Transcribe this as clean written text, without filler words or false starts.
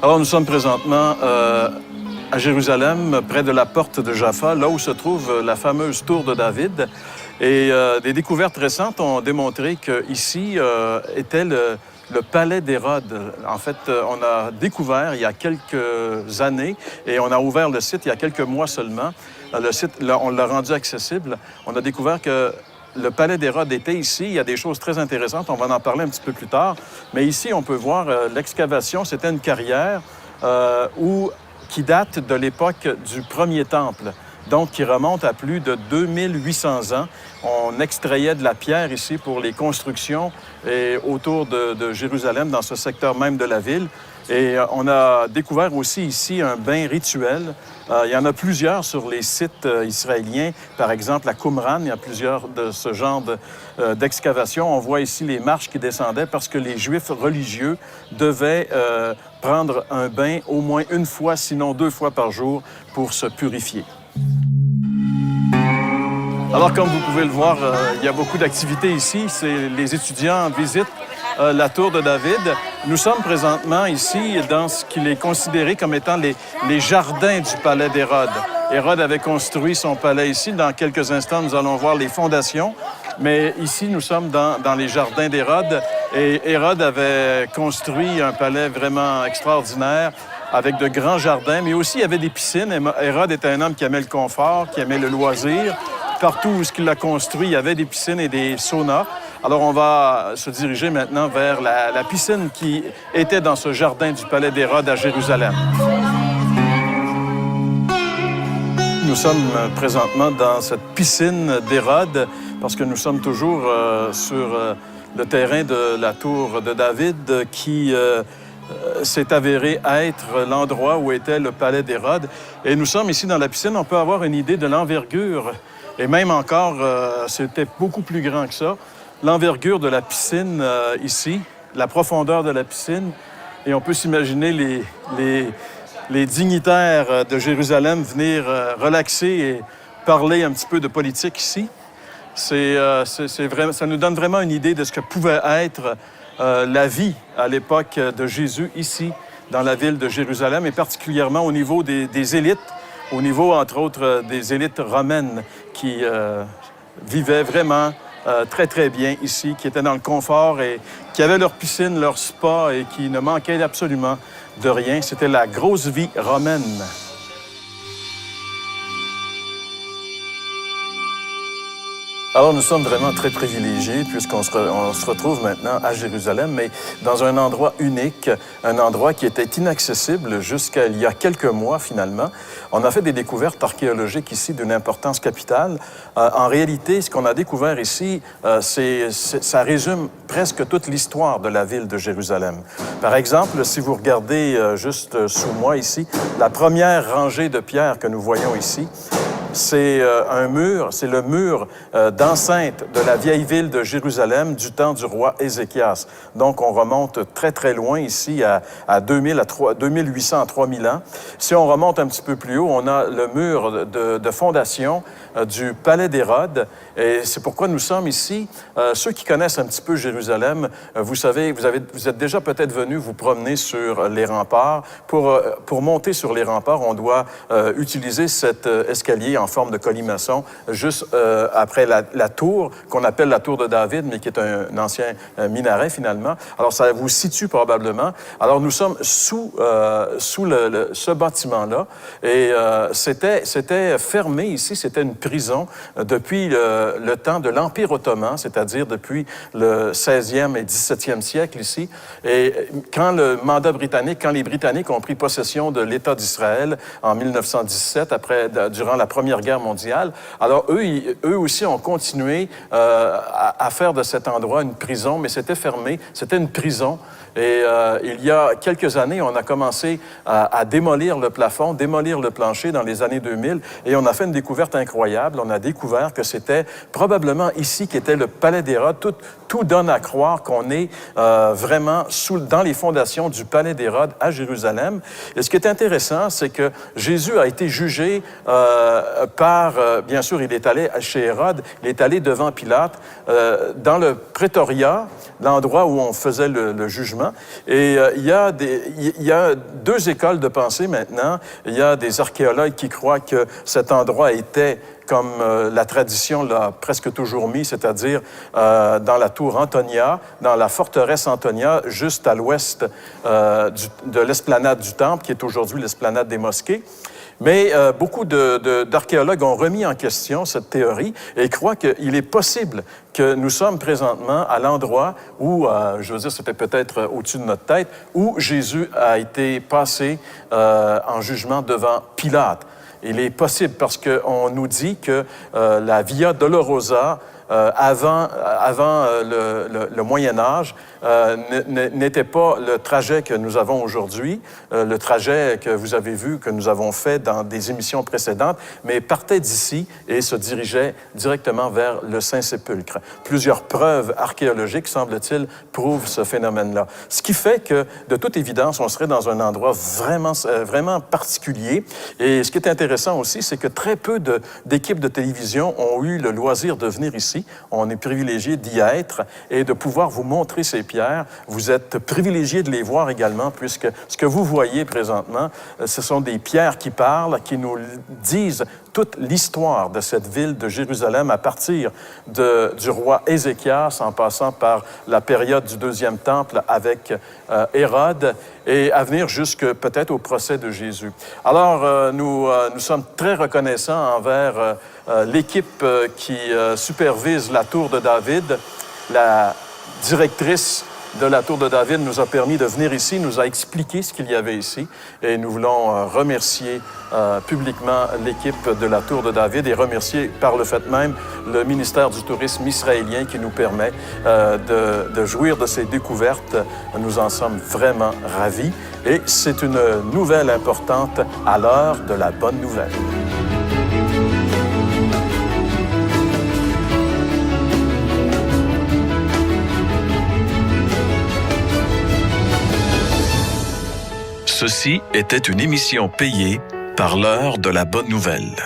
Alors, nous sommes présentement à Jérusalem, près de la porte de Jaffa, là où se trouve la fameuse tour de David. Et des découvertes récentes ont démontré qu'ici était le palais d'Hérode. En fait, on a découvert il y a quelques années, et on a ouvert le site il y a quelques mois seulement. Le site, là, on l'a rendu accessible. On a découvert que le palais d'Hérode était ici. Il y a des choses très intéressantes. On va en parler un petit peu plus tard. Mais ici, on peut voir l'excavation. C'était une carrière qui date de l'époque du premier temple, donc qui remonte à plus de 2800 ans. On extrayait de la pierre ici pour les constructions et autour de Jérusalem, dans ce secteur même de la ville. Et on a découvert aussi ici un bain rituel. Il y en a plusieurs sur les sites israéliens. Par exemple, à Qumran, il y a plusieurs de ce genre d'excavation. On voit ici les marches qui descendaient parce que les Juifs religieux devaient prendre un bain au moins une fois, sinon 2 fois par jour, pour se purifier. Alors, comme vous pouvez le voir, il y a beaucoup d'activités ici. Les étudiants visitent la tour de David. Nous sommes présentement ici dans ce qu'il est considéré comme étant les jardins du palais d'Hérode. Hérode avait construit son palais ici. Dans quelques instants, nous allons voir les fondations. Mais ici, nous sommes dans les jardins d'Hérode. Et Hérode avait construit un palais vraiment extraordinaire avec de grands jardins, mais aussi il y avait des piscines. Hérode était un homme qui aimait le confort, qui aimait le loisir. Partout où il a construit, il y avait des piscines et des saunas. Alors, on va se diriger maintenant vers la piscine qui était dans ce jardin du palais d'Hérode à Jérusalem. Nous sommes présentement dans cette piscine d'Hérode parce que nous sommes toujours sur le terrain de la tour de David qui s'est avéré être l'endroit où était le palais d'Hérode. Et nous sommes ici dans la piscine. On peut avoir une idée de l'envergure. Et même encore, c'était beaucoup plus grand que ça. L'envergure de la piscine ici, la profondeur de la piscine. Et on peut s'imaginer les dignitaires de Jérusalem venir relaxer et parler un petit peu de politique ici. Ça nous donne vraiment une idée de ce que pouvait être la vie à l'époque de Jésus ici, dans la ville de Jérusalem, et particulièrement au niveau des élites, au niveau, entre autres, des élites romaines qui vivaient vraiment très, très bien ici, qui étaient dans le confort et qui avaient leur piscine, leur spa et qui ne manquaient absolument de rien. C'était la grosse vie romaine. Alors, nous sommes vraiment très privilégiés puisqu'on se retrouve maintenant à Jérusalem, mais dans un endroit unique, un endroit qui était inaccessible jusqu'à il y a quelques mois, finalement. On a fait des découvertes archéologiques ici d'une importance capitale. En réalité, ce qu'on a découvert ici, ça résume presque toute l'histoire de la ville de Jérusalem. Par exemple, si vous regardez juste sous moi ici, la première rangée de pierres que nous voyons ici, c'est un mur, c'est le mur d'enceinte de la vieille ville de Jérusalem du temps du roi Ézéchias. Donc, on remonte très, très loin ici, à 2800 à 3000 ans. Si on remonte un petit peu plus haut, on a le mur de fondation du palais d'Hérode. Et c'est pourquoi nous sommes ici. Ceux qui connaissent un petit peu Jérusalem, vous savez, vous êtes déjà peut-être venus vous promener sur les remparts. Pour monter sur les remparts, on doit utiliser cet escalier en forme de colimaçon, juste après la tour, qu'on appelle la tour de David, mais qui est un ancien minaret, finalement. Alors, ça vous situe probablement. Alors, nous sommes sous ce bâtiment-là, et c'était fermé ici, c'était une prison depuis le temps de l'Empire ottoman, c'est-à-dire depuis le 16e et 17e siècle ici. Et quand quand les Britanniques ont pris possession de l'État d'Israël en 1917, durant la Première Guerre mondiale, alors eux aussi ont continué à faire de cet endroit une prison, mais c'était fermé, c'était une prison. Et il y a quelques années, on a commencé à démolir le plafond, démolir le plancher dans les années 2000, et on a fait une découverte incroyable. On a découvert que c'était probablement ici qu'était le palais d'Hérode. Tout donne à croire qu'on est vraiment dans les fondations du palais d'Hérode à Jérusalem. Et ce qui est intéressant, c'est que Jésus a été jugé bien sûr, il est allé chez Hérode, il est allé devant Pilate, dans le prétoriat, l'endroit où on faisait le jugement. Et il y a deux écoles de pensée maintenant. Il y a des archéologues qui croient que cet endroit était comme la tradition l'a presque toujours mis, c'est-à-dire dans la tour Antonia, dans la forteresse Antonia, juste à l'ouest de l'esplanade du Temple, qui est aujourd'hui l'esplanade des mosquées. Mais beaucoup d'archéologues ont remis en question cette théorie et croient qu'il est possible que nous sommes présentement à l'endroit où, je veux dire, c'était peut-être au-dessus de notre tête, où Jésus a été passé en jugement devant Pilate. Il est possible parce qu'on nous dit que la Via Dolorosa, avant le Moyen Âge, n'était pas le trajet que nous avons aujourd'hui, le trajet que vous avez vu, que nous avons fait dans des émissions précédentes, mais partait d'ici et se dirigeait directement vers le Saint-Sépulcre. Plusieurs preuves archéologiques, semble-t-il, prouvent ce phénomène-là. Ce qui fait que, de toute évidence, on serait dans un endroit vraiment particulier. Et ce qui est intéressant aussi, c'est que très peu d'équipes de télévision ont eu le loisir de venir ici. On est privilégié d'y être et de pouvoir vous montrer ces pierres. Vous êtes privilégié de les voir également, puisque ce que vous voyez présentement, ce sont des pierres qui parlent, qui nous disent toute l'histoire de cette ville de Jérusalem à partir du roi Ézéchias, en passant par la période du Deuxième Temple avec Hérode, et à venir jusque peut-être au procès de Jésus. Alors, nous sommes très reconnaissants envers l'équipe qui supervise la Tour de David. La directrice de la Tour de David nous a permis de venir ici, nous a expliqué ce qu'il y avait ici, et nous voulons remercier publiquement l'équipe de la Tour de David et remercier par le fait même le ministère du Tourisme israélien qui nous permet de jouir de ces découvertes. Nous en sommes vraiment ravis et c'est une nouvelle importante à l'heure de la bonne nouvelle. Ceci était une émission payée par l'heure de la bonne nouvelle.